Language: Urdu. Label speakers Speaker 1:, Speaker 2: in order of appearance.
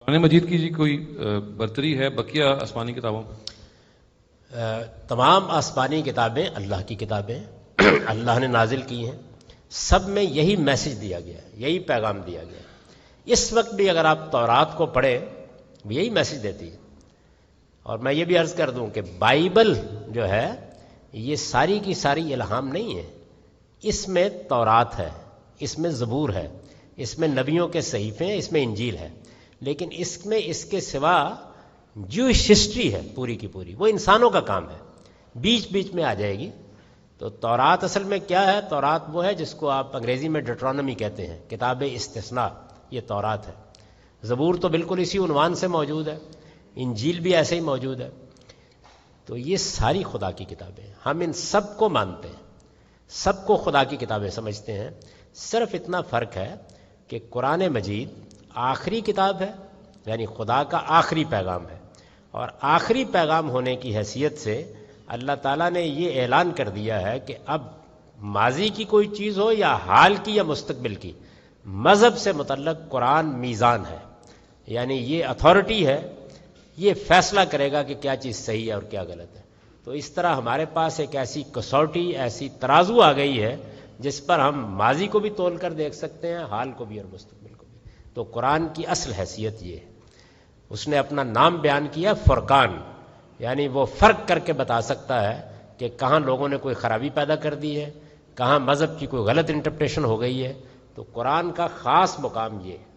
Speaker 1: قرآن مجید کی جی کوئی برتری ہے بقیہ آسمانی کتابوں؟
Speaker 2: تمام آسمانی کتابیں اللہ کی کتابیں اللہ نے نازل کی ہیں، سب میں یہی میسج دیا گیا ہے، یہی پیغام دیا گیا ہے۔ اس وقت بھی اگر آپ تورات کو پڑھیں یہی میسج دیتی ہے۔ اور میں یہ بھی عرض کر دوں کہ بائبل جو ہے یہ ساری کی ساری الہام نہیں ہے، اس میں تورات ہے، اس میں زبور ہے، اس میں نبیوں کے صحیفے ہیں، اس میں انجیل ہے، لیکن اس میں اس کے سوا جوش ہسٹری ہے پوری کی پوری، وہ انسانوں کا کام ہے، بیچ بیچ میں آ جائے گی۔ تو تورات اصل میں کیا ہے؟ تورات وہ ہے جس کو آپ انگریزی میں ڈیٹرانومی کہتے ہیں، کتاب استثناء، یہ تورات ہے۔ زبور تو بالکل اسی عنوان سے موجود ہے، انجیل بھی ایسے ہی موجود ہے۔ تو یہ ساری خدا کی کتابیں ہیں، ہم ان سب کو مانتے ہیں، سب کو خدا کی کتابیں سمجھتے ہیں۔ صرف اتنا فرق ہے کہ قرآن مجید آخری کتاب ہے، یعنی خدا کا آخری پیغام ہے، اور آخری پیغام ہونے کی حیثیت سے اللہ تعالیٰ نے یہ اعلان کر دیا ہے کہ اب ماضی کی کوئی چیز ہو یا حال کی یا مستقبل کی، مذہب سے متعلق قرآن میزان ہے، یعنی یہ اتھارٹی ہے، یہ فیصلہ کرے گا کہ کیا چیز صحیح ہے اور کیا غلط ہے۔ تو اس طرح ہمارے پاس ایک ایسی کسوٹی، ایسی ترازو آ گئی ہے جس پر ہم ماضی کو بھی تول کر دیکھ سکتے ہیں، حال کو بھی اور مستقبل کو بھی۔ تو قرآن کی اصل حیثیت یہ ہے، اس نے اپنا نام بیان کیا فرقان، یعنی وہ فرق کر کے بتا سکتا ہے کہ کہاں لوگوں نے کوئی خرابی پیدا کر دی ہے، کہاں مذہب کی کوئی غلط انٹرپریشن ہو گئی ہے۔ تو قرآن کا خاص مقام یہ ہے۔